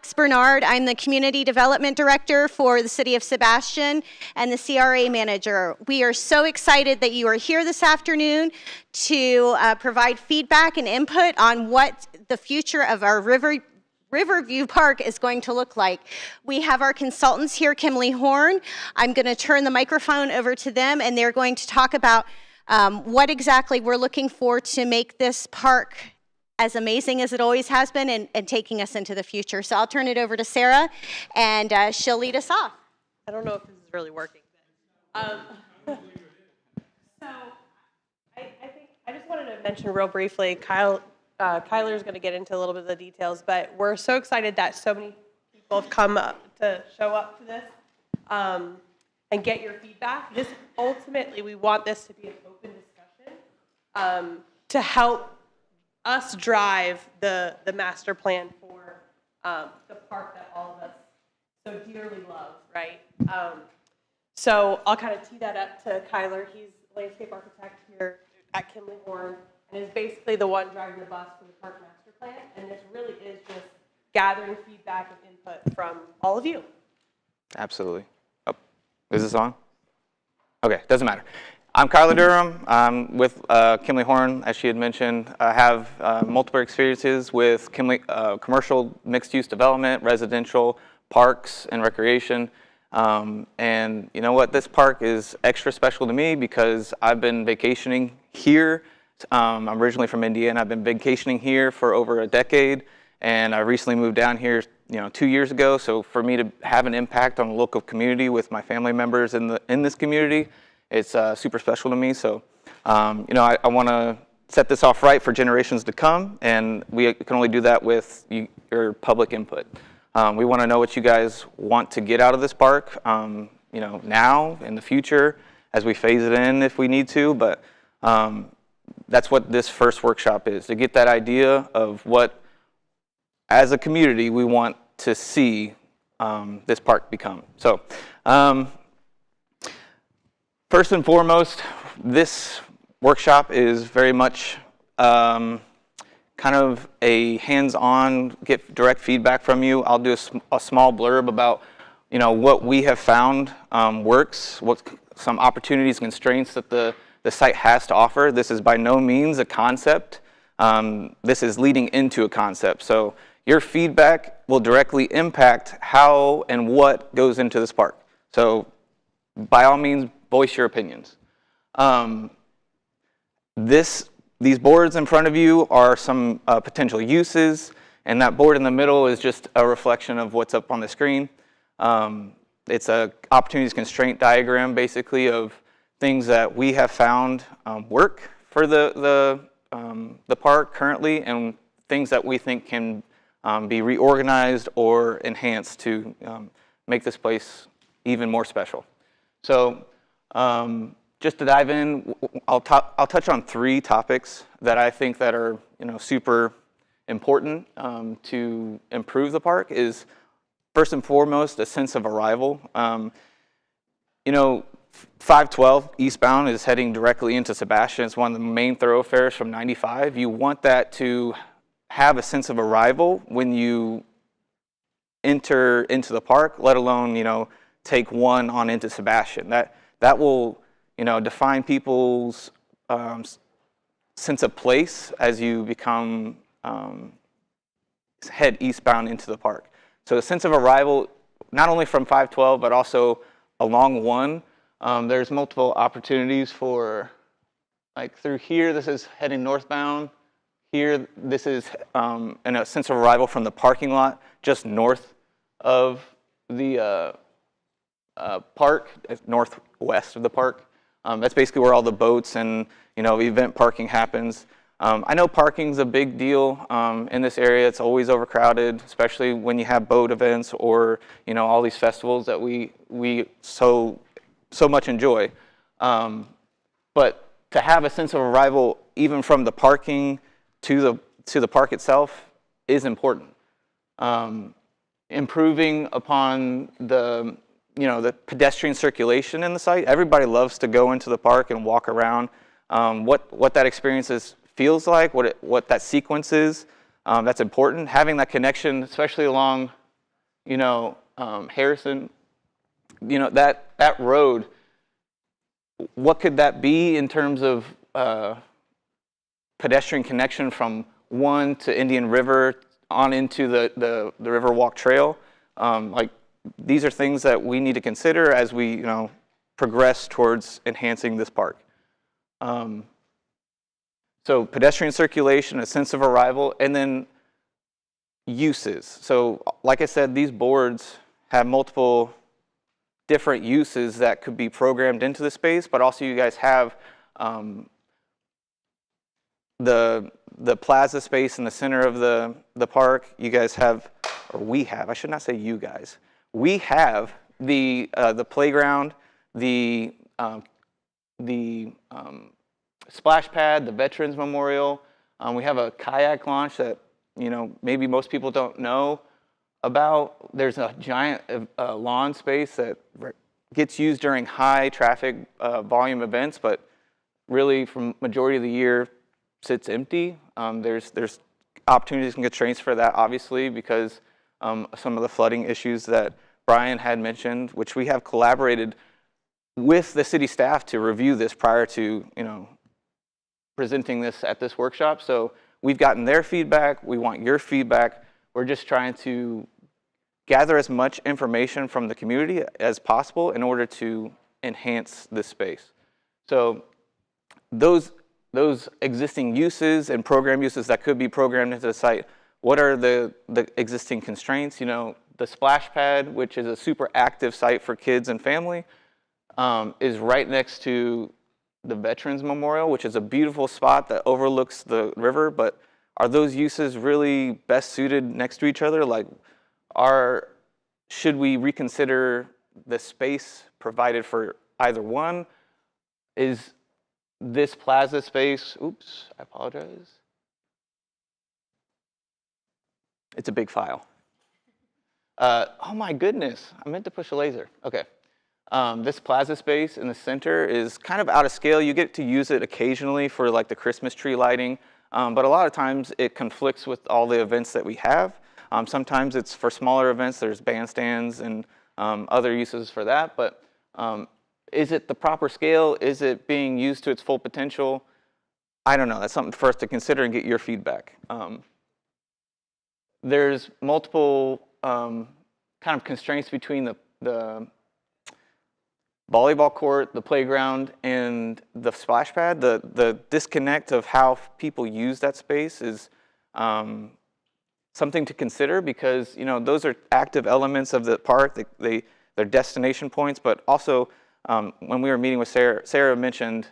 Alex Bernard. I'm the Community Development Director for the City of Sebastian and the CRA Manager. We are so excited that you are here this afternoon to provide feedback and input on what the future of our Riverview Park is going to look like. We have our consultants here, Kimley Horn. I'm going to turn the microphone over to them, and they're going to talk about what exactly we're looking for to make this park as amazing as it always has been and taking us into the future. So I'll turn it over to Sarah, and she'll lead us off. I don't know if this is really working. So I just wanted to mention real briefly, Kyler's going to get into a little bit of the details, but we're so excited that so many people have come up to show up to this and get your feedback. This ultimately, we want this to be an open discussion to help us drive the master plan for the park that all of us so dearly love, right? So I'll kind of tee that up to Kyler. He's landscape architect here at Kimley Horn and is basically the one driving the bus for the park master plan. And this really is just gathering feedback and input from all of you. Absolutely. Oh, is this on? Okay, doesn't matter. I'm Kyler Durham. I'm with Kimley Horn, as she had mentioned. I have multiple experiences with commercial mixed-use development, residential, parks, and recreation. And you know what? This park is extra special to me because I've been vacationing here. I'm originally from Indiana. I've been vacationing here for over a decade, and I recently moved down here 2 years ago. So for me to have an impact on the local community with my family members in this community, it's super special to me. So, I want to set this off right for generations to come, and we can only do that with your public input. We want to know what you guys want to get out of this park, now, in the future, as we phase it in if we need to, but that's what this first workshop is, to get that idea of what, as a community, we want to see this park become. So, first and foremost, this workshop is very much kind of a hands-on, get direct feedback from you. I'll do a small blurb about, what we have found works, what some opportunities, constraints that the site has to offer. This is by no means a concept. This is leading into a concept. So your feedback will directly impact how and what goes into this park. So by all means, voice your opinions. These boards in front of you are some potential uses, and that board in the middle is just a reflection of what's up on the screen. It's a opportunities constraint diagram, basically, of things that we have found work for the park currently, and things that we think can be reorganized or enhanced to make this place even more special. So, just to dive in, I'll touch on 3 topics that I think that are super important to improve the park. Is first and foremost a sense of arrival. 512 eastbound is heading directly into Sebastian. It's one of the main thoroughfares from 95. You want that to have a sense of arrival when you enter into the park, let alone take one on into Sebastian. That will define people's sense of place as you become head eastbound into the park. So a sense of arrival, not only from 512, but also along 1. There's multiple opportunities for, like through here, this is heading northbound. Here, this is in a sense of arrival from the parking lot just north of the park, northwest of the park. That's basically where all the boats and event parking happens. I know parking's a big deal in this area. It's always overcrowded, especially when you have boat events or all these festivals that we so much enjoy. But to have a sense of arrival, even from the parking to the park itself, is important. Improving upon the pedestrian circulation in the site. Everybody loves to go into the park and walk around. What that experience feels like, what that sequence is, that's important. Having that connection, especially along Harrison, that road, what could that be in terms of pedestrian connection from 1 to Indian River on into the Riverwalk Trail? These are things that we need to consider as we progress towards enhancing this park. So pedestrian circulation, a sense of arrival, and then uses. So like I said, these boards have multiple different uses that could be programmed into the space, but also you guys have the plaza space in the center of the park. You guys have, or we have, I should not say you guys, we have the playground, the splash pad, the Veterans Memorial. We have a kayak launch that maybe most people don't know about. There's a giant lawn space that gets used during high traffic volume events, but really from majority of the year sits empty. There's opportunities and constraints for that, obviously, because some of the flooding issues that Brian had mentioned, which we have collaborated with the city staff to review this prior to presenting this at this workshop. So we've gotten their feedback. We want your feedback. We're just trying to gather as much information from the community as possible in order to enhance this space. So those existing uses and program uses that could be programmed into the site, what are the existing constraints? The splash pad, which is a super active site for kids and family, is right next to the Veterans Memorial, which is a beautiful spot that overlooks the river, but are those uses really best suited next to each other? Should we reconsider the space provided for either one? Is this plaza space, oops, I apologize. It's a big file. Oh my goodness, I meant to push a laser. Okay. This plaza space in the center is kind of out of scale. You get to use it occasionally for the Christmas tree lighting, but a lot of times it conflicts with all the events that we have. Sometimes it's for smaller events. There's bandstands and other uses for that, but is it the proper scale? Is it being used to its full potential? I don't know. That's something for us to consider and get your feedback. There's multiple kind of constraints between the volleyball court, the playground, and the splash pad. The disconnect of how people use that space is something to consider, because those are active elements of the park. They're destination points, but also when we were meeting with Sarah mentioned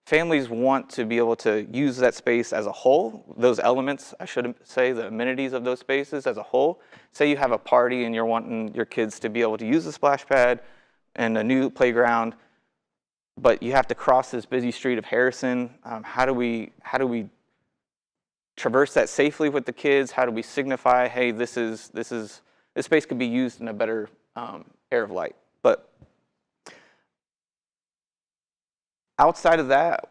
families want to be able to use that space as a whole. Those elements, I should say, the amenities of those spaces as a whole. Say you have a party and you're wanting your kids to be able to use the splash pad and a new playground, but you have to cross this busy street of Harrison. How do we traverse that safely with the kids? How do we signify, hey, this space could be used in a better air of light? But outside of that,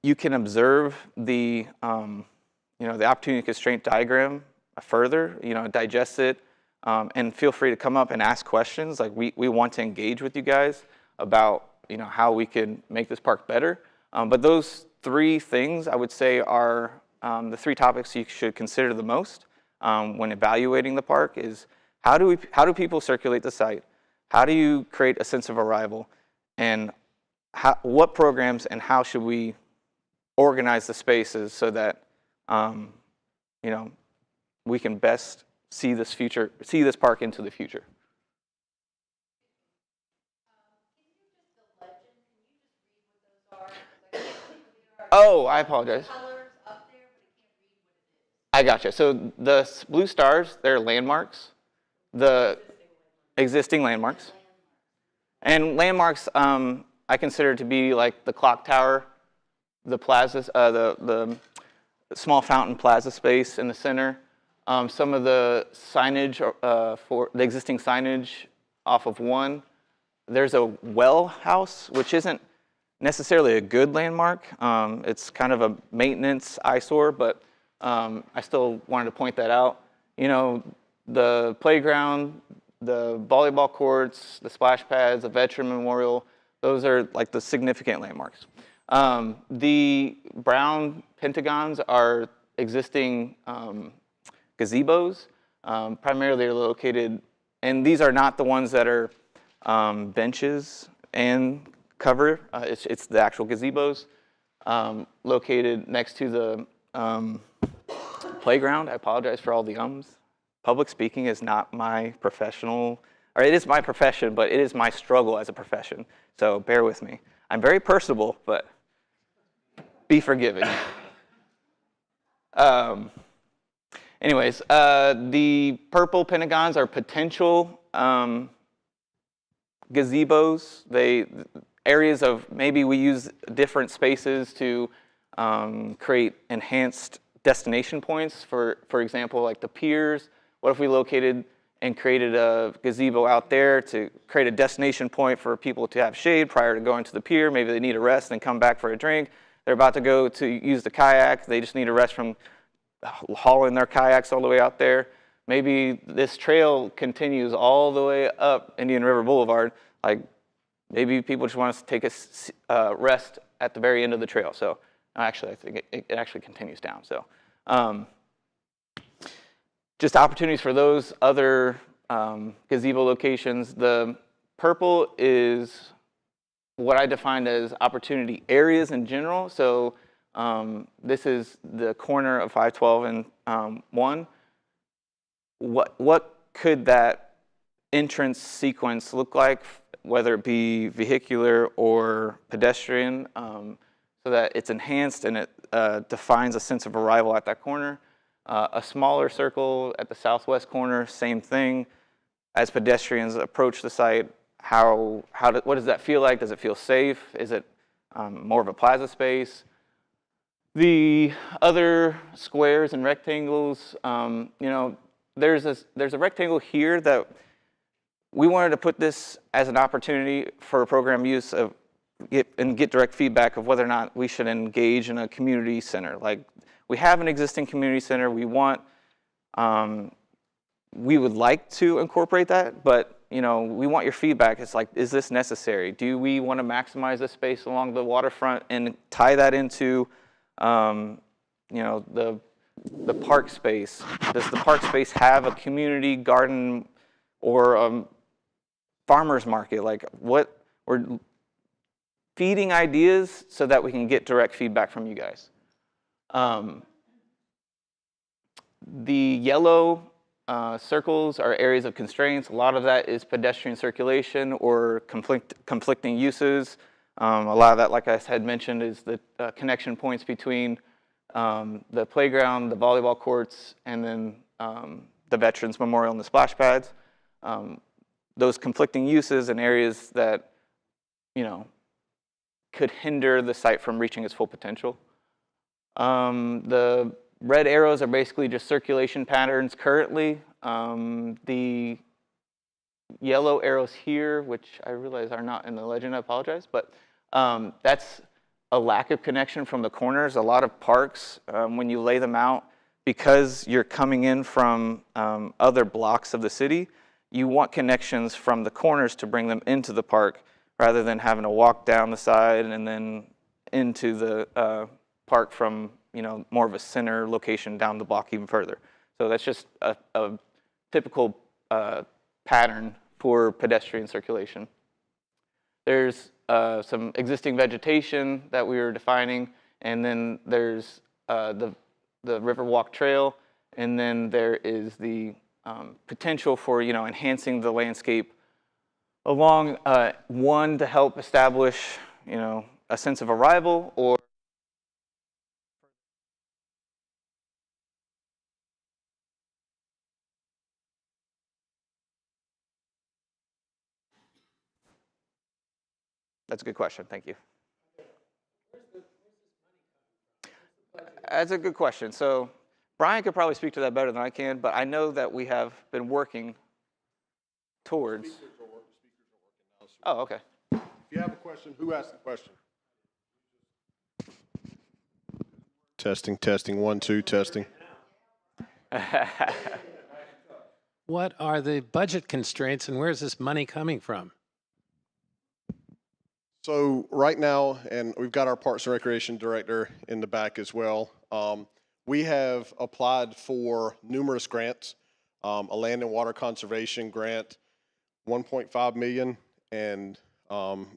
you can observe the opportunity constraint diagram further. Digest it. And feel free to come up and ask questions. We want to engage with you guys about how we can make this park better. But those three things, I would say, are the three topics you should consider the most when evaluating the park. Is how do people circulate the site? How do you create a sense of arrival? And what programs and how should we organize the spaces so that we can best see this park into the future. Oh, I apologize. I gotcha. So the blue stars, they're landmarks, the existing landmarks. And landmarks, I consider to be like the clock tower, the plazas, the small fountain plaza space in the center. Some of the signage for the existing signage off of 1. There's a well house, which isn't necessarily a good landmark. It's kind of a maintenance eyesore, but I still wanted to point that out. the playground, the volleyball courts, the splash pads, the Veteran Memorial, those are like the significant landmarks. The brown pentagons are existing gazebos. Primarily they're located, and these are not the ones that are benches and cover. It's the actual gazebos located next to the playground. I apologize for all the ums. Public speaking is not my professional, or it is my profession, but it is my struggle as a profession. So bear with me. I'm very personable, but be forgiven. Anyways, the purple pentagons are potential gazebos. Areas of maybe we use different spaces to create enhanced destination points. For example, like the piers. What if we located and created a gazebo out there to create a destination point for people to have shade prior to going to the pier? Maybe they need a rest and come back for a drink. They're about to go to use the kayak. They just need a rest from hauling their kayaks all the way out there. Maybe this trail continues all the way up Indian River Boulevard. Like maybe people just want us to take a rest at the very end of the trail. So actually, I think it actually continues down. So just opportunities for those other gazebo locations. The purple is what I defined as opportunity areas in general. So this is the corner of 512 and 1. What could that entrance sequence look like, whether it be vehicular or pedestrian, so that it's enhanced and it defines a sense of arrival at that corner? A smaller circle at the southwest corner, same thing. As pedestrians approach the site, what does that feel like? Does it feel safe? Is it more of a plaza space? The other squares and rectangles, there's a rectangle here that we wanted to put this as an opportunity for program use of get direct feedback of whether or not we should engage in a community center. Like we have an existing community center. We would like to incorporate that, but we want your feedback. It's like, is this necessary? Do we want to maximize the space along the waterfront and tie that into the park space? Does the park space have a community garden or a farmer's market? Like what we're feeding ideas so that we can get direct feedback from you guys. The yellow circles are areas of constraints. A lot of that is pedestrian circulation or conflicting uses. A lot of that, like I had mentioned, is the connection points between the playground, the volleyball courts, and then the Veterans Memorial and the splash pads. Those conflicting uses and areas that, could hinder the site from reaching its full potential. The red arrows are basically just circulation patterns currently. The yellow arrows here, which I realize are not in the legend, I apologize, but that's a lack of connection from the corners. A lot of parks, when you lay them out, because you're coming in from other blocks of the city, you want connections from the corners to bring them into the park rather than having to walk down the side and then into the park from more of a center location down the block even further. So that's just a typical pattern for pedestrian circulation. There's some existing vegetation that we were defining, and then there's the Riverwalk Trail, and then there is the potential for enhancing the landscape along one to help establish a sense of arrival, or that's a good question. Thank you. That's a good question. So Brian could probably speak to that better than I can, but I know that we have been working towards. Speakers are working now. So Oh, okay. if you have a question, who asked the question? Testing, 1, 2, testing. What are the budget constraints and where's this money coming from? So right now, and we've got our Parks and Recreation Director in the back as well, we have applied for numerous grants, a land and water conservation grant, 1.5 million, and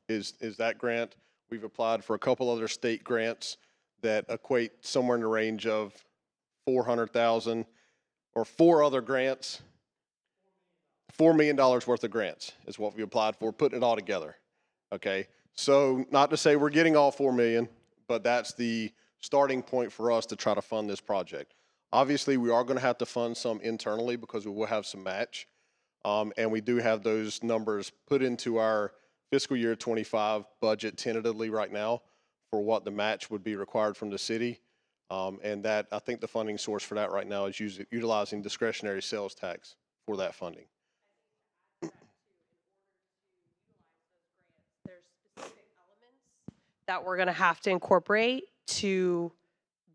is that grant. We've applied for a couple other state grants that equate somewhere in the range of 400,000, or 4 other grants. $4 million worth of grants is what we applied for, putting it all together. Okay, so not to say we're getting all 4 million, but that's the starting point for us to try to fund this project. Obviously, we are going to have to fund some internally because we will have some match, and we do have those numbers put into our fiscal year 25 budget tentatively right now for what the match would be required from the city, and that I think the funding source for that right now is utilizing discretionary sales tax for that funding. There's specific elements that we're going to have to incorporate to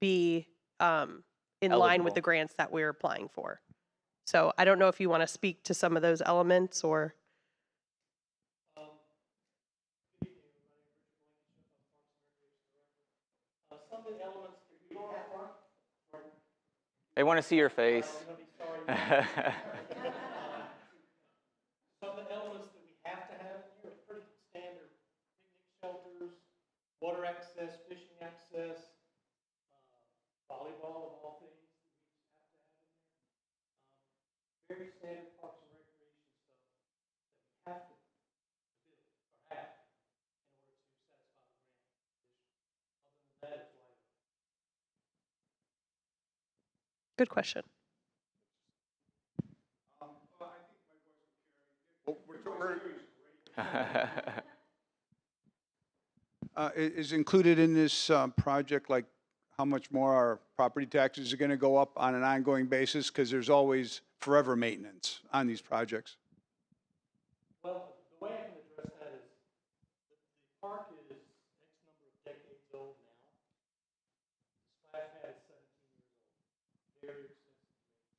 be in line with Eligible. the grants that we're applying for. So I don't know if you want to speak to some of those elements or. They want to see your face. Some of the elements that we have to have in here are pretty standard. Picnic shelters, water access, fishing access, volleyball of all things that we just have to have in there. Very standard parks and recreation stuff that we have to build or have in order to satisfy the grant condition. Other than that, it's like Good question. Is included in this project, like how much more our property taxes are going to go up on an ongoing basis? Because there's always forever maintenance on these projects. Well, the way I can address that is the park is X number of decades old now. The splash pad is 17 years old. Very expensive to maintain.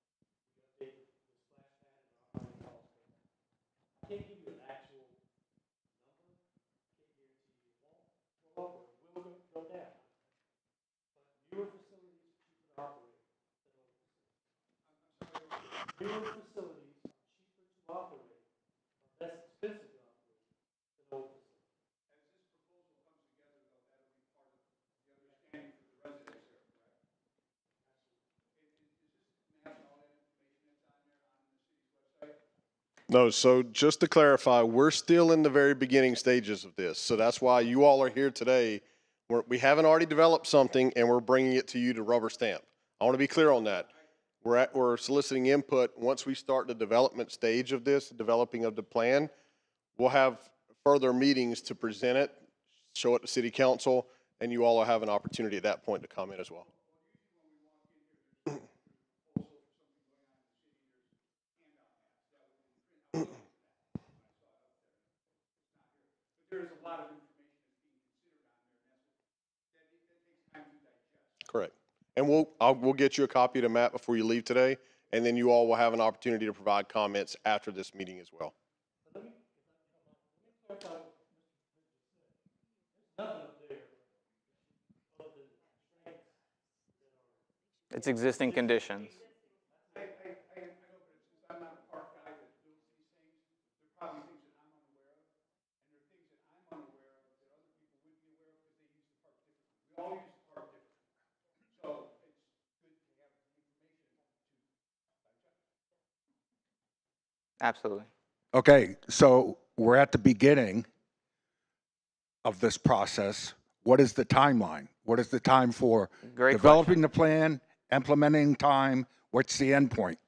We updated the splash pad and our operating costs go down. I can't give you an actual number. I can't guarantee you it won't go up or it will go down. But newer facilities are cheaper to operate than older facilities. Newer facilities are cheaper to operate, or less expensive to operate than older facilities. As this proposal comes together, though, that'll be part of the understanding for the residents there, correct? Absolutely. Is this matching all that information that's on there on the city's website? No, so just to clarify, we're still in the very beginning stages of this. So that's why you all are here today. We haven't already developed something and we're bringing it to you to rubber stamp. I want to be clear on that. We're soliciting input. Once we start the development stage of this, the developing of the plan, we'll have further meetings to present it, show it to city council, and you all will have an opportunity at that point to comment as well. There's a lot of information that's being considered on there, and that takes time to digest. Correct. And we'll get you a copy of the map before you leave today, and then you all will have an opportunity to provide comments after this meeting as well. But let me clarify what Mr. said. There's nothing up there other than constraints that are. It's existing conditions. I know, but since I'm not a park guy that builds these things, there are probably things that I'm unaware of, and there are things that I'm unaware of that other people wouldn't be aware of because they use the park differently. We all use the park differently. So it's good to have the information to digest. Absolutely. Okay, so we're at the beginning of this process. What is the timeline? What is the time for Great developing the plan, implementing time? What's the end point?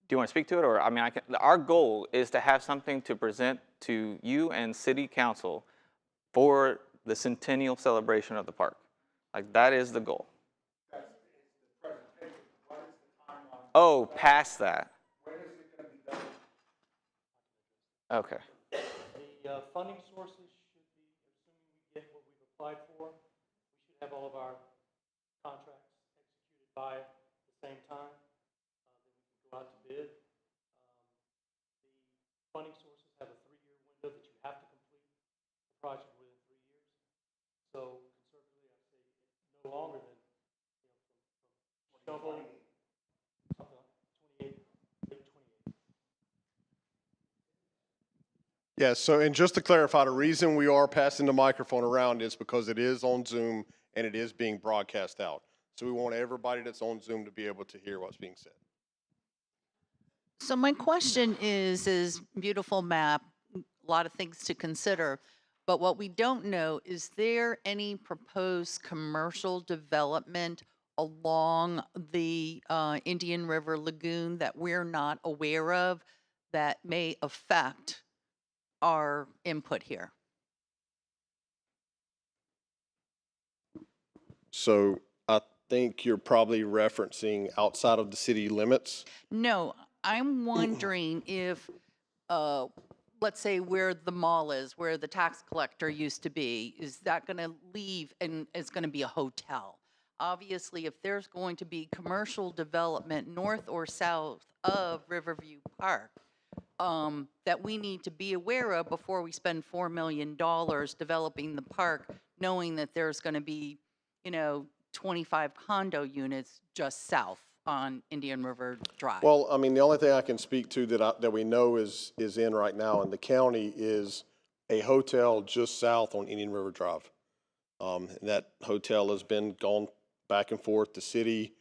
Do you want to speak to it, or I mean, our goal is to have something to present to you and City Council for the centennial celebration of the park. Like that is the goal. Oh, past that. Okay. The funding sources should be, assuming we get what we've applied for, we should have all of our contracts executed by the same time. Then we can go out to bid. The funding sources have a 3-year window that you have to complete the project within 3 years. So conservatively, I say no longer than, from shovel, something like 28, late 28. Yeah, so, and just to clarify, the reason we are passing the microphone around is because it is on Zoom and it is being broadcast out. So we want everybody that's on Zoom to be able to hear what's being said. So my question is beautiful map, a lot of things to consider, but what we don't know, is there any proposed commercial development along the Indian River Lagoon that we're not aware of that may affect our input here? So I think you're probably referencing outside of the city limits. No, I'm wondering if, let's say where the mall is, where the tax collector used to be, is that going to leave and it's going to be a hotel? Obviously, if there's going to be commercial development north or south of Riverview Park, that we need to be aware of before we spend $4 million developing the park, knowing that there's going to be, 25 condo units just south on Indian River Drive. Well, I mean, the only thing I can speak to that we know is in right now in the county is a hotel just south on Indian River Drive. And that hotel has been gone back and forth. The city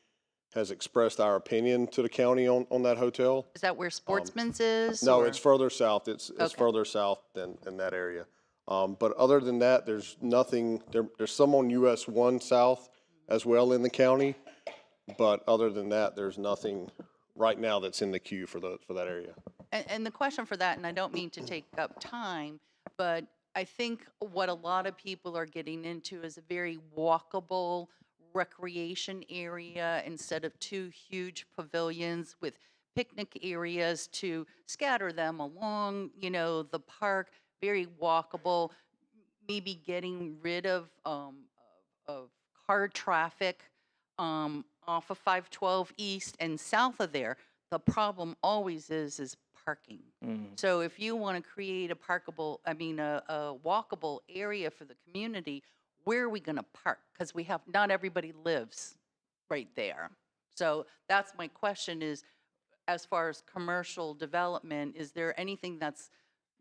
has expressed our opinion to the county on that hotel. Is that where Sportsman's is? No, or- it's further south. It's Okay. further south than that area. But other than that, there's nothing. There's some on US 1 South as well in the county. But other than that, there's nothing right now that's in the queue for that area. And the question for that, and I don't mean to take up time, but I think what a lot of people are getting into is a very walkable recreation area instead of 2 huge pavilions with picnic areas to scatter them along, the park, very walkable, maybe getting rid of car traffic off of 512 East and south of there. The problem always is parking. So if you want to create a walkable area for the community, where are we going to park? Because not everybody lives right there. So that's my question is, as far as commercial development, is there anything that's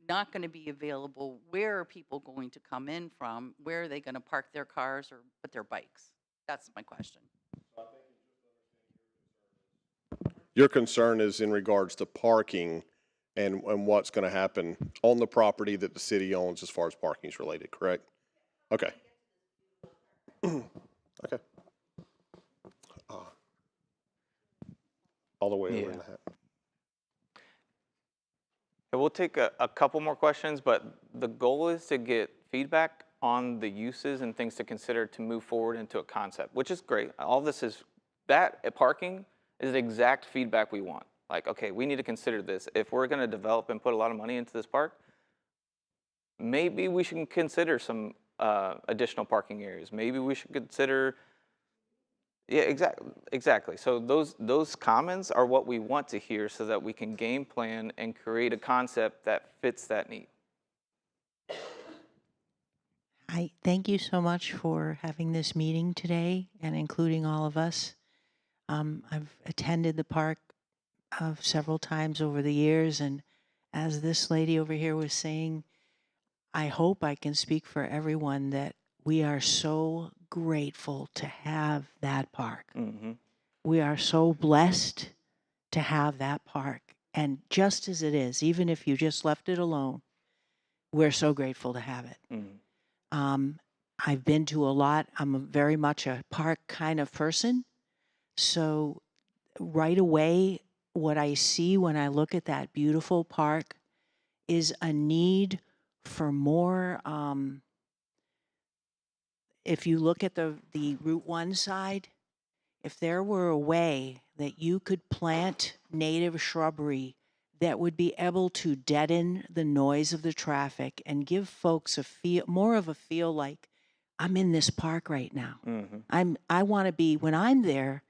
not going to be available? Where are people going to come in from? Where are they going to park their cars or put their bikes? That's my question. Your concern is in regards to parking and what's going to happen on the property that the city owns as far as parking is related, correct? Okay. Okay. All the way over in the hat. Yeah, we'll take a couple more questions, but the goal is to get feedback on the uses and things to consider to move forward into a concept, which is great. All this is, parking is the exact feedback we want. Like, okay, we need to consider this. If we're going to develop and put a lot of money into this park, maybe we should consider some additional parking areas. Maybe we should consider, yeah, exactly. So those comments are what we want to hear so that we can game plan and create a concept that fits that need. Hi, thank you so much for having this meeting today and including all of us. I've attended the park several times over the years, and as this lady over here was saying, I hope I can speak for everyone that we are so grateful to have that park. Mm-hmm. We are so blessed to have that park. And just as it is, even if you just left it alone, we're so grateful to have it. Mm-hmm. I've been to a lot. I'm very much a park kind of person. So right away, what I see when I look at that beautiful park is a need for more. If you look at the Route 1 side, if there were a way that you could plant native shrubbery that would be able to deaden the noise of the traffic and give folks more of a feel like I'm in this park right now. Mm-hmm. I want to be, when I'm there,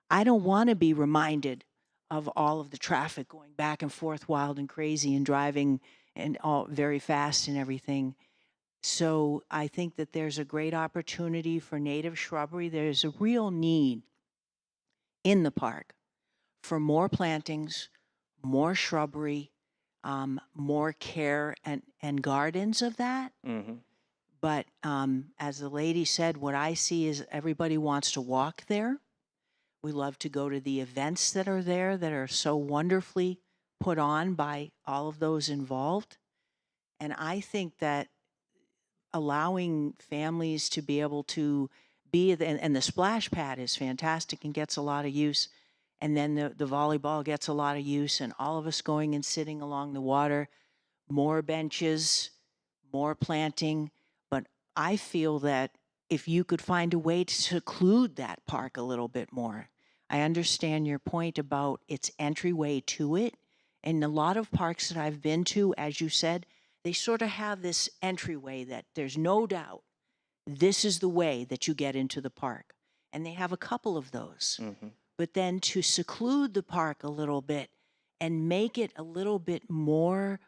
I don't want to be reminded of all of the traffic going back and forth wild and crazy and driving and all very fast and everything. So I think that there's a great opportunity for native shrubbery. There's a real need in the park for more plantings, more shrubbery, more care and gardens of that. Mm-hmm. But as the lady said, what I see is everybody wants to walk there. We love to go to the events that are there that are so wonderfully put on by all of those involved. And I think that allowing families to be able to be, and the splash pad is fantastic and gets a lot of use. And then the volleyball gets a lot of use, and all of us going and sitting along the water, more benches, more planting. But I feel that if you could find a way to seclude that park a little bit more. I understand your point about its entryway to it. And a lot of parks that I've been to, as you said, they sort of have this entryway that there's no doubt this is the way that you get into the park. And they have a couple of those. Mm-hmm. But then to seclude the park a little bit and make it a little bit more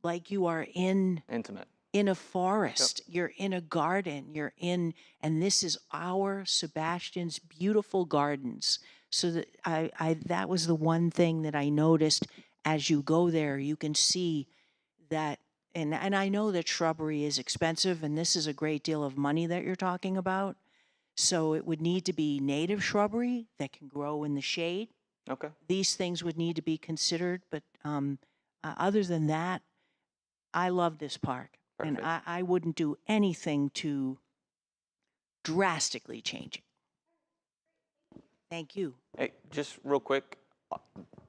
like you are Intimate. in a forest, you're in a garden, and this is our Sebastian's beautiful gardens. So that that was the one thing that I noticed as you go there, you can see that, and I know that shrubbery is expensive, and this is a great deal of money that you're talking about. So it would need to be native shrubbery that can grow in the shade. Okay. These things would need to be considered, but other than that, I love this park. Perfect. And I wouldn't do anything to drastically change it. Thank you. Hey, just real quick,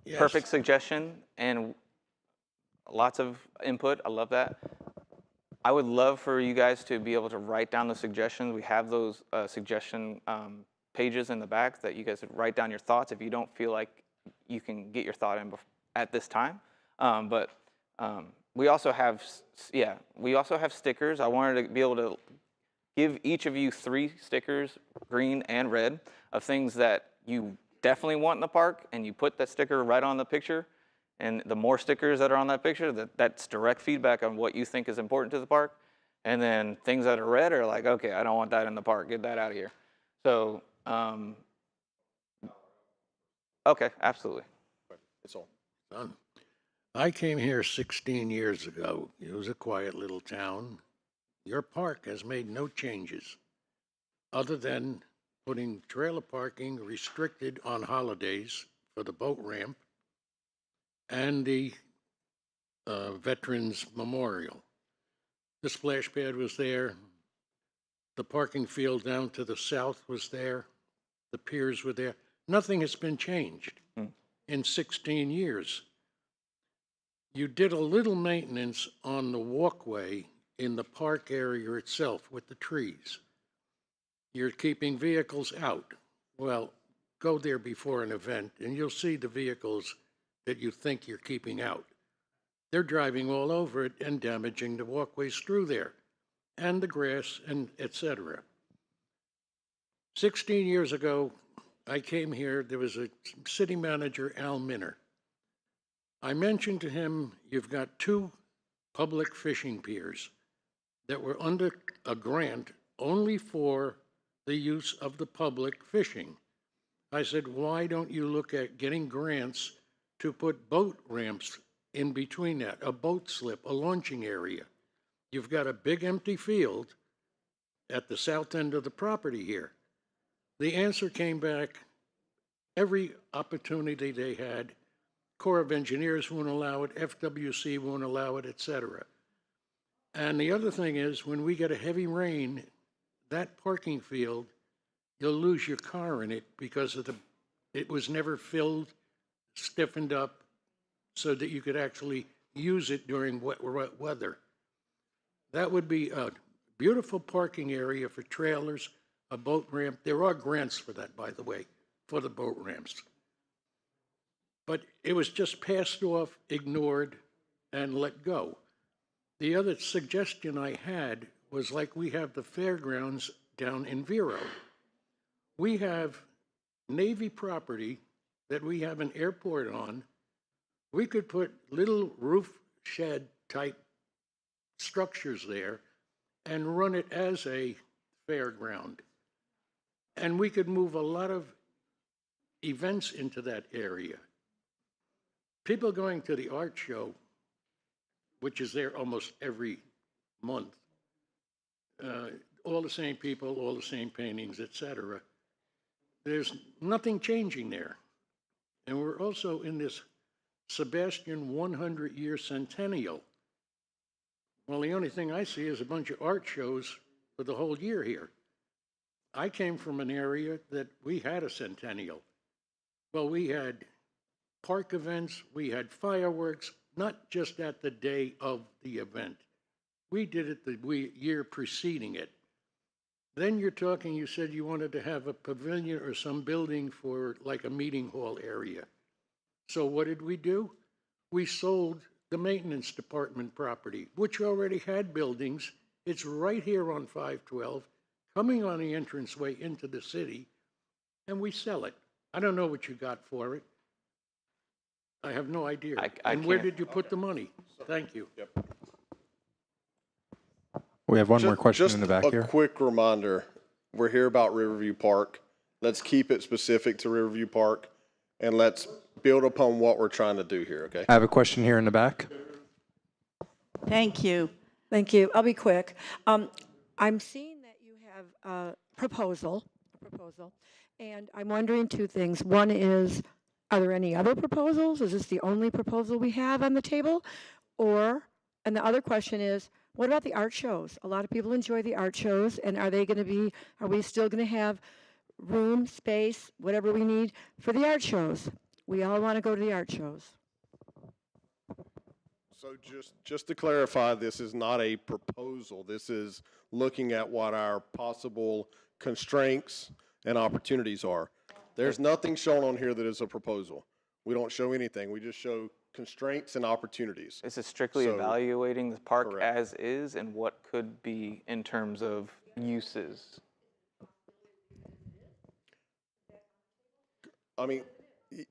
Yes. perfect suggestion and lots of input. I love that. I would love for you guys to be able to write down the suggestions. We have those suggestion pages in the back that you guys would write down your thoughts if you don't feel like you can get your thought in at this time. But we also have, we also have stickers. I wanted to be able to give each of you 3 stickers, green and red, of things that you definitely want in the park, and you put that sticker right on the picture. And the more stickers that are on that picture, that's direct feedback on what you think is important to the park. And then things that are red are like, okay, I don't want that in the park. Get that out of here. So, okay, absolutely. It's all. Son, I came here 16 years ago. It was a quiet little town. Your park has made no changes other than putting trailer parking restricted on holidays for the boat ramp and the Veterans Memorial. The splash pad was there. The parking field down to the south was there. The piers were there. Nothing has been changed in 16 years. You did a little maintenance on the walkway in the park area itself with the trees. You're keeping vehicles out. Well, go there before an event and you'll see the vehicles that you think you're keeping out. They're driving all over it and damaging the walkways through there and the grass and etc. 16 years ago, I came here, there was a city manager, Al Minner. I mentioned to him, you've got 2 public fishing piers that were under a grant only for the use of the public fishing. I said, why don't you look at getting grants to put boat ramps in between that, a boat slip, a launching area? You've got a big empty field at the south end of the property here. The answer came back, every opportunity they had, Corps of Engineers won't allow it, FWC won't allow it, etc. And the other thing is, when we get a heavy rain, that parking field, you'll lose your car in it because of it was never filled, stiffened up, so that you could actually use it during wet weather. That would be a beautiful parking area for trailers, a boat ramp. There are grants for that, by the way, for the boat ramps. But it was just passed off, ignored, and let go. The other suggestion I had was like we have the fairgrounds down in Vero. We have Navy property that we have an airport on, we could put little roof shed type structures there and run it as a fairground. And we could move a lot of events into that area. People going to the art show, which is there almost every month, all the same people, all the same paintings, etc. There's nothing changing there. And we're also in this Sebastian 100-year centennial. Well, the only thing I see is a bunch of art shows for the whole year here. I came from an area that we had a centennial. Well, we had park events, we had fireworks, not just at the day of the event. We did it the year preceding it. Then you're talking, you said you wanted to have a pavilion or some building for like a meeting hall area. So what did we do? We sold the maintenance department property, which already had buildings. It's right here on 512, coming on the entranceway into the city, and we sell it. I don't know what you got for it. I have no idea. And where did you put the money? Thank you. Yep. We have one more question in the back Just here. a quick reminder, we're here about Riverview Park. Let's keep it specific to Riverview Park, and let's build upon what we're trying to do here, okay? I have a question here in the back. Thank you. Thank you. I'll be quick. I'm seeing that you have a proposal, and I'm wondering two things. One is, are there any other proposals? Is this the only proposal we have on the table? And the other question is, what about the art shows? A lot of people enjoy the art shows, and are we still going to have room, space, whatever we need for the art shows? We all want to go to the art shows. So just to clarify, this is not a proposal. This is looking at what our possible constraints and opportunities are. There's nothing shown on here that is a proposal. We don't show anything. We just show constraints and opportunities. This is strictly So- evaluating the park Correct. as is and what could be in terms of uses. I mean,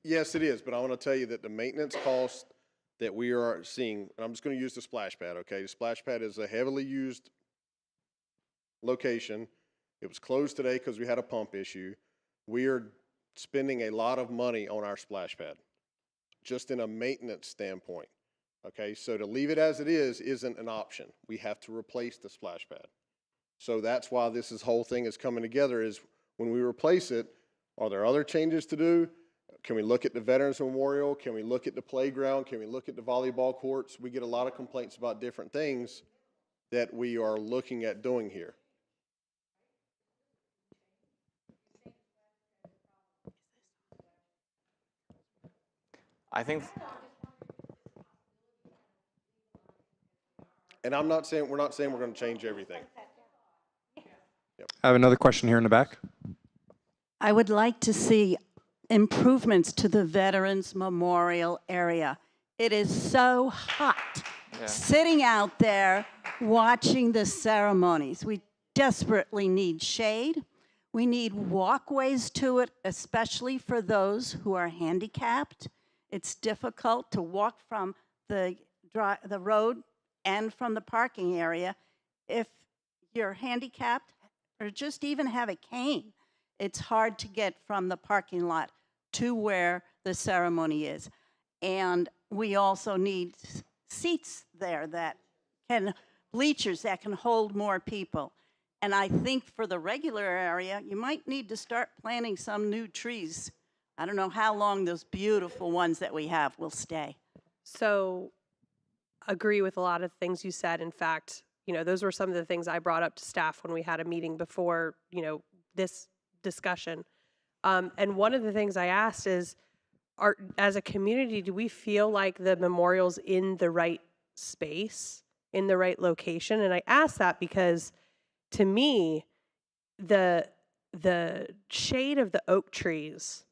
yes, it is, but I want to tell you that the maintenance cost that we are seeing, and I'm just going to use the splash pad, okay? The splash pad is a heavily used location. It was closed today because we had a pump issue. We are spending a lot of money on our splash pad, just in a maintenance standpoint, okay? So to leave it as it is isn't an option. We have to replace the splash pad. So that's why this whole thing is coming together, is when we replace it, are there other changes to do? Can we look at the Veterans Memorial? Can we look at the playground? Can we look at the volleyball courts? We get a lot of complaints about different things that we are looking at doing here. I think And we're not saying we're going to change everything. I have another question here in the back. I would like to see improvements to the Veterans Memorial area. It is so hot sitting out there watching the ceremonies. We desperately need shade. We need walkways to it, especially for those who are handicapped. It's difficult to walk from the road and from the parking area if you're handicapped or just even have a cane. It's hard to get from the parking lot to where the ceremony is. And we also need seats there bleachers that can hold more people. And I think for the regular area, you might need to start planting some new trees. I don't know how long those beautiful ones that we have will stay. So, agree with a lot of things you said. In fact, those were some of the things I brought up to staff when we had a meeting before, this discussion. And one of the things I asked is, as a community, do we feel like the memorial's in the right space, in the right location? And I asked that because, to me, the shade of the oak trees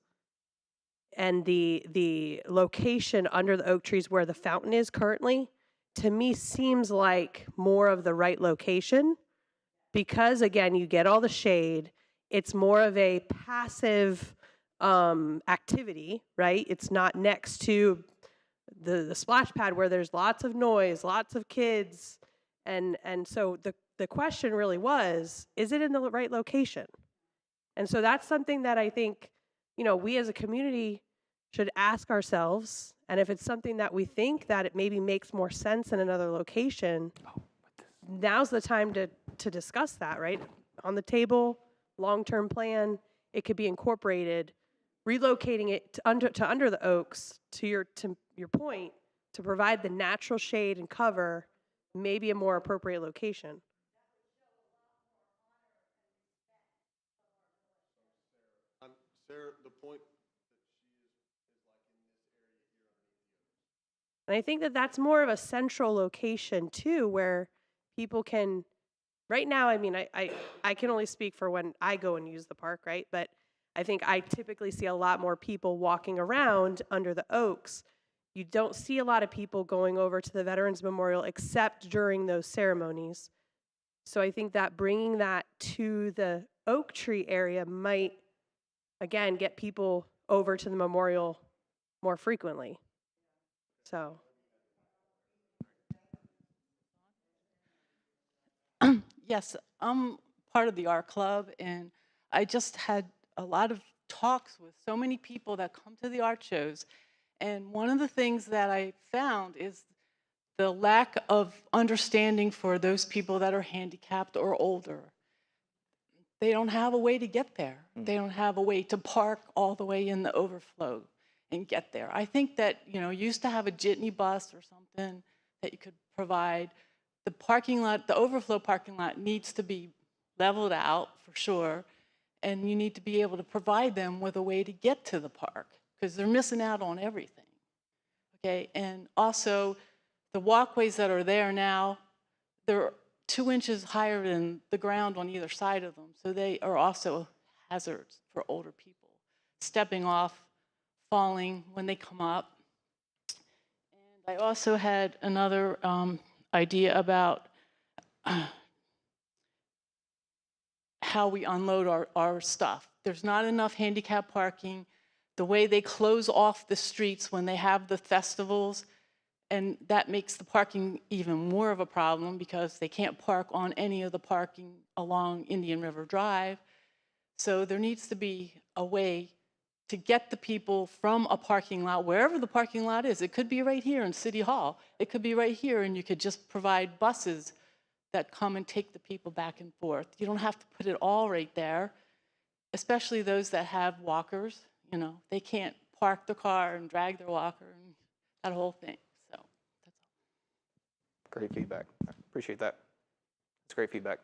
and the location under the oak trees where the fountain is currently, to me, seems like more of the right location because, again, you get all the shade. It's more of a passive activity, right? It's not next to the splash pad where there's lots of noise, lots of kids. And so the question really was, is it in the right location? And so that's something that I think, we as a community should ask ourselves. And if it's something that we think that it maybe makes more sense in another location, now's the time to discuss that, right? On the table, long-term plan, it could be incorporated, relocating it to under the oaks, to your point, to provide the natural shade and cover, maybe a more appropriate location. Sarah, the point And I think that that's more of a central location too, where people can, right now, I mean, I can only speak for when I go and use the park, right? But I think I typically see a lot more people walking around under the oaks. You don't see a lot of people going over to the Veterans Memorial except during those ceremonies. So I think that bringing that to the oak tree area might, again, get people over to the memorial more frequently. So. Yes, I'm part of the art club, and I just had a lot of talks with so many people that come to the art shows. And one of the things that I found is the lack of understanding for those people that are handicapped or older. They don't have a way to get there. They don't have a way to park all the way in the overflow and get there. I think that, you used to have a jitney bus or something that you could provide. The parking lot, the overflow parking lot needs to be leveled out for sure. And you need to be able to provide them with a way to get to the park because they're missing out on everything. Okay, and also the walkways that are there now, they're 2 inches higher than the ground on either side of them. So they are also hazards for older people, stepping off, falling when they come up. And I also had another idea about how we unload our stuff. There's not enough handicap parking. The way they close off the streets when they have the festivals, and that makes the parking even more of a problem because they can't park on any of the parking along Indian River Drive. So there needs to be a way to get the people from a parking lot, wherever the parking lot is. It could be right here in City Hall. It could be right here, and you could just provide buses that come and take the people back and forth. You don't have to put it all right there, especially those that have walkers. They can't park the car and drag their walker and that whole thing. So that's all. Great feedback. I appreciate that. It's great feedback.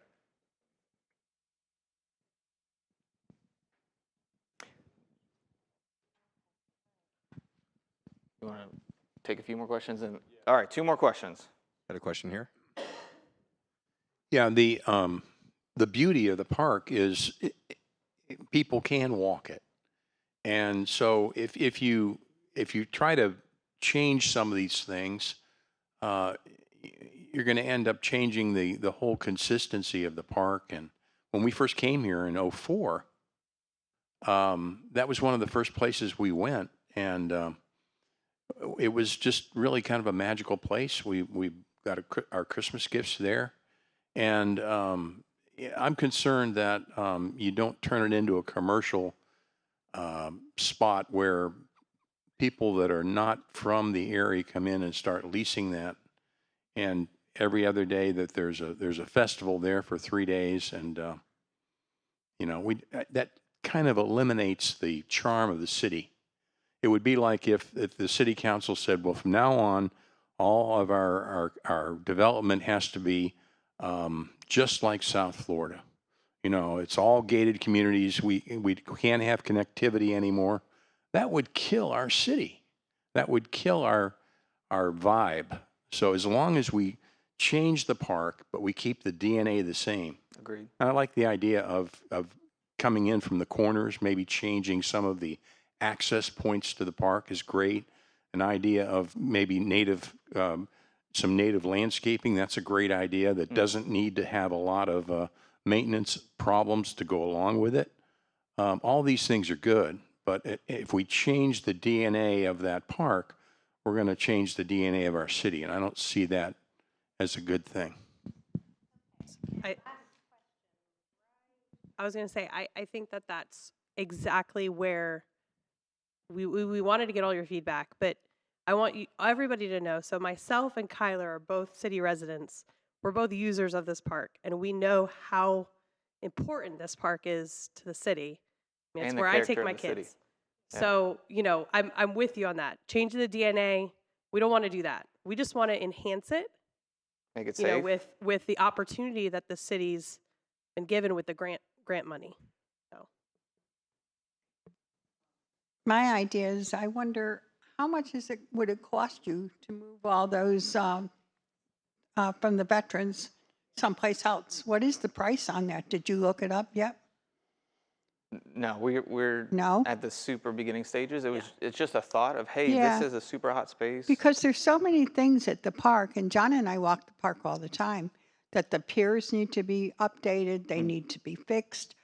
You want to take a few more questions? All right, 2 more questions. Got a question here. Yeah, the beauty of the park is people can walk it, and so if you try to change some of these things, you're going to end up changing the whole consistency of the park. And when we first came here in 2004, that was one of the first places we went, and it was just really kind of a magical place. We got our Christmas gifts there. And I'm concerned that you don't turn it into a commercial spot where people that are not from the area come in and start leasing that. And every other day that there's a festival there for 3 days, and that kind of eliminates the charm of the city. It would be like if the city council said, well, from now on, all of our development has to be just like South Florida. It's all gated communities. We can't have connectivity anymore. That would kill our city. That would kill our vibe. So as long as we change the park, but we keep the DNA the same. Agreed. I like the idea of coming in from the corners, maybe changing some of the access points to the park is great. An idea of maybe some native landscaping, that's a great idea that doesn't need to have a lot of maintenance problems to go along with it. All these things are good, But if we change the DNA of that park, we're going to change the DNA of our city, and I don't see that as a good thing. I was going to say, I think that that's exactly where we wanted to get all your feedback, but I want everybody to know. So myself and Kyler are both city residents. We're both users of this park, and we know how important this park is to the city. I mean, it's And the where I take character of my the city. kids. Yeah. So, I'm with you on that. Changing the DNA, we don't want to do that. We just want to enhance it, Make it safe. with the opportunity that the city's been given with the grant money. So. My idea is, I wonder how much would it cost you to move all those from the veterans someplace else? What is the price on that? Did you look it up yet? No, we're No? at the super beginning stages. It's just a thought of, hey, Yeah. this is a super hot space. Because there's so many things at the park, and John and I walk the park all the time, that the piers need to be updated, they need to be fixed.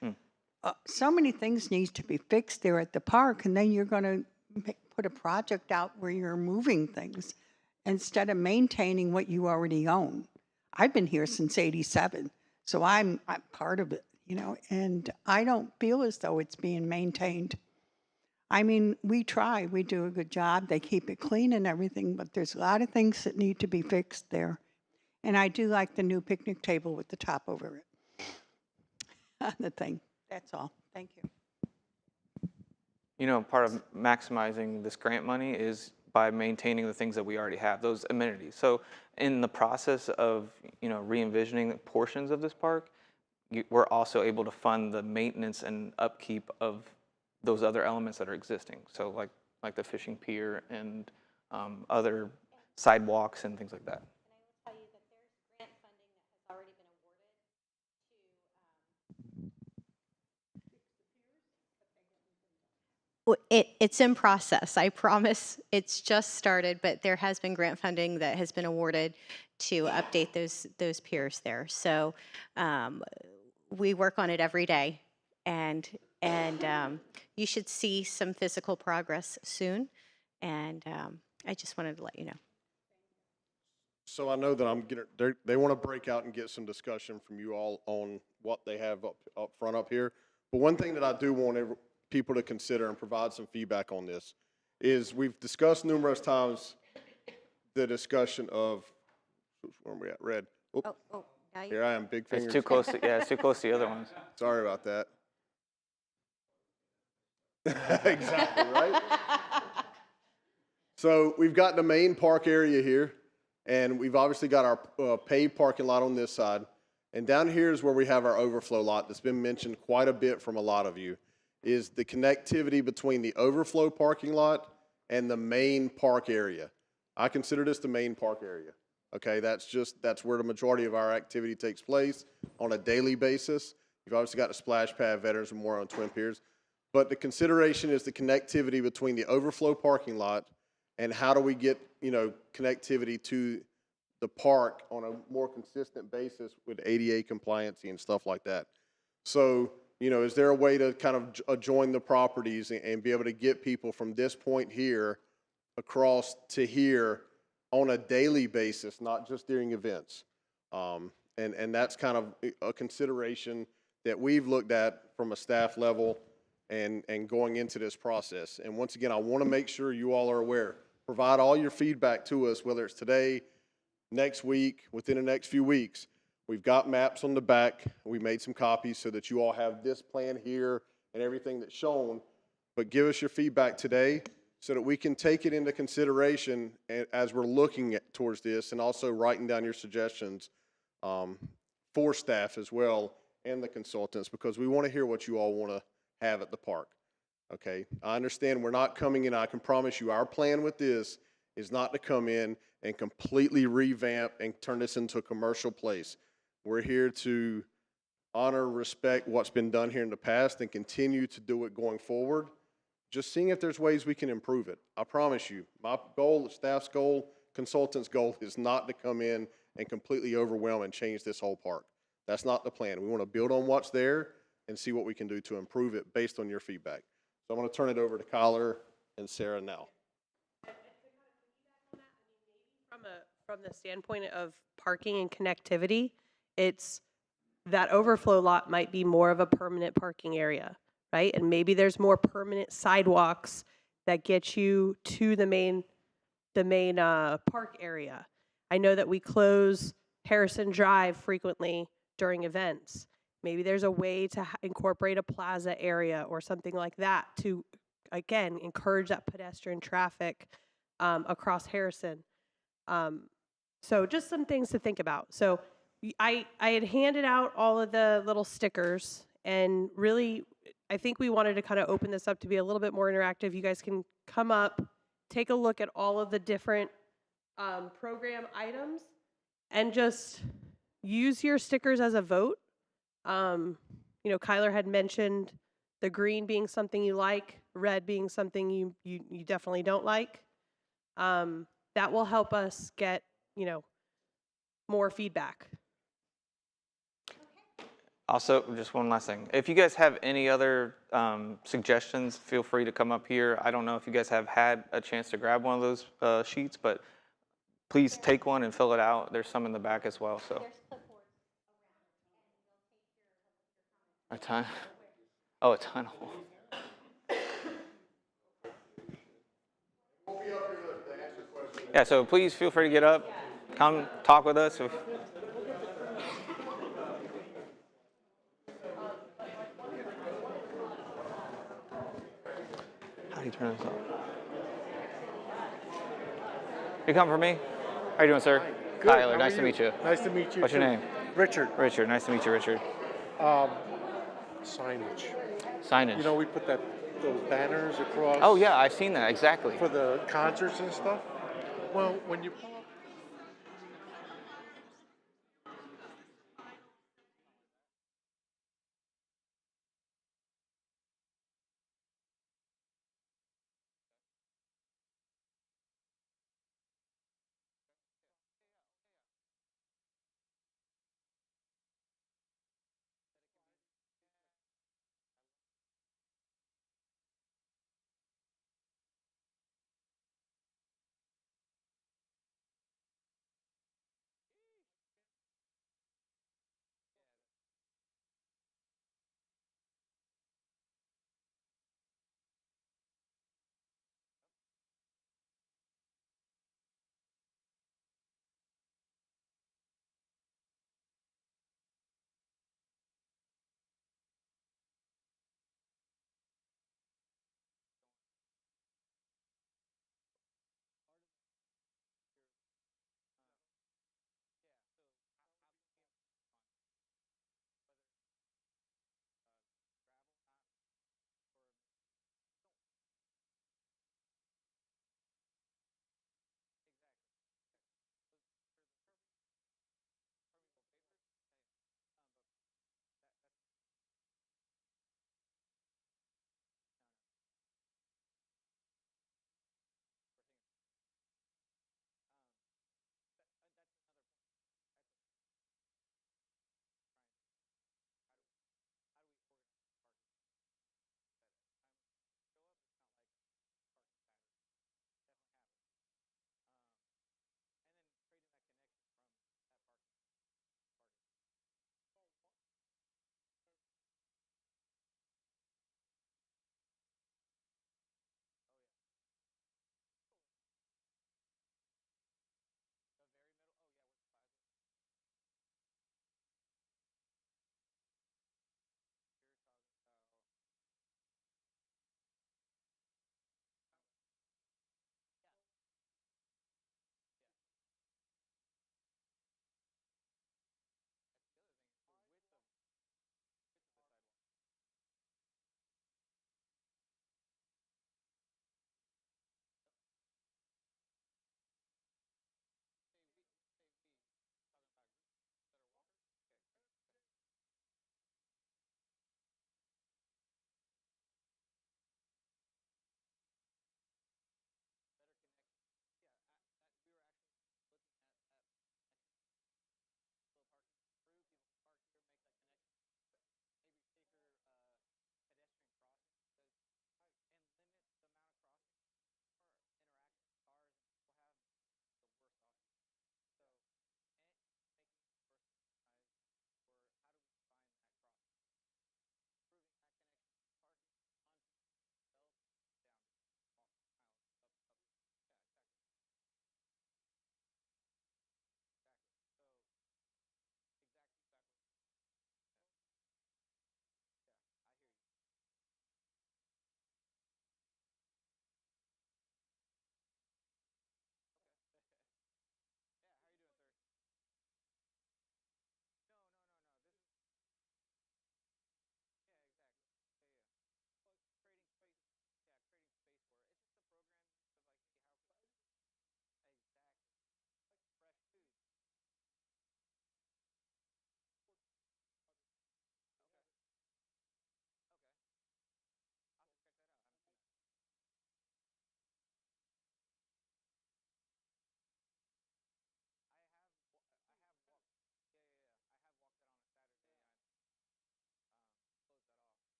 So many things need to be fixed there at the park, and then you're going to put a project out where you're moving things instead of maintaining what you already own. I've been here since '87, so I'm part of it, and I don't feel as though it's being maintained. I mean, we try, we do a good job, they keep it clean and everything, but there's a lot of things that need to be fixed there. And I do like the new picnic table with the top over it. The thing. That's all. Thank you. Part of maximizing this grant money is by maintaining the things that we already have, those amenities. So in the process of, re-envisioning portions of this park, we're also able to fund the maintenance and upkeep of those other elements that are existing. So like the fishing pier and other sidewalks and things like that. And I will tell you that there's grant funding that has already been awarded to It's in process, I promise. It's just started, but there has been grant funding that has been awarded to update those piers there. So we work on it every day, and you should see some physical progress soon. And I just wanted to let you know. So I know that they want to break out and get some discussion from you all on what they have up front up here. But one thing that I do want people to consider and provide some feedback on this is we've discussed numerous times the discussion of, where are we at? Red. Oh, now Here I am, big fingers. It's too close to, it's too close to the other ones. Sorry about that. Exactly, right? So we've got the main park area here, and we've obviously got our paved parking lot on this side. And down here is where we have our overflow lot that's been mentioned quite a bit from a lot of you, is the connectivity between the overflow parking lot and the main park area. I consider this the main park area. Okay, that's where the majority of our activity takes place on a daily basis. You've obviously got the splash pad, Veterans Memorial, and Twin Piers. But the consideration is the connectivity between the overflow parking lot and how do we get, connectivity to the park on a more consistent basis with ADA compliancy and stuff like that. So, is there a way to kind of join the properties and be able to get people from this point here across to here on a daily basis, not just during events? And that's kind of a consideration that we've looked at from a staff level and going into this process. And once again, I want to make sure you all are aware. Provide all your feedback to us, whether it's today, next week, within the next few weeks. We've got maps on the back. We made some copies so that you all have this plan here and everything that's shown. But give us your feedback today so that we can take it into consideration as we're looking towards this, and also writing down your suggestions for staff as well and the consultants, because we want to hear what you all want to have at the park. Okay, I understand we're not coming in. I can promise you our plan with this is not to come in and completely revamp and turn this into a commercial place. We're here to honor, respect what's been done here in the past and continue to do it going forward. Just seeing if there's ways we can improve it. I promise you, my goal, the staff's goal, consultants' goal is not to come in and completely overwhelm and change this whole park. That's not the plan. We want to build on what's there and see what we can do to improve it based on your feedback. So I'm going to turn it over to Kyler and Sarah now. From the standpoint of parking and connectivity, it's that overflow lot might be more of a permanent parking area, right? And maybe there's more permanent sidewalks that get you to the main park area. I know that we close Harrison Drive frequently during events. Maybe there's a way to incorporate a plaza area or something like that to, again, encourage that pedestrian traffic across Harrison. So just some things to think about. So I had handed out all of the little stickers, and really, I think we wanted to kind of open this up to be a little bit more interactive. You guys can come up, take a look at all of the different program items, and just use your stickers as a vote. You know, Kyler had mentioned the green being something you like, red being something you definitely don't like. That will help us get, you know, more feedback. Also, just one last thing. If you guys have any other suggestions, feel free to come up here. I don't know if you guys have had a chance to grab one of those sheets, but please take one and fill it out. There's some in the back as well. So. A ton? Oh, a ton. Yeah, so please feel free to get up, come talk with us. How do you turn this off? You come for me? How are you doing, sir? Good. Tyler, How nice are to meet you. Nice to meet you. What's your too. name? Richard. Richard, nice to meet you, Richard. Signage. Signage. You know, we put those banners across. Oh yeah, I've seen that, exactly. For the concerts and stuff. Well, when you pull up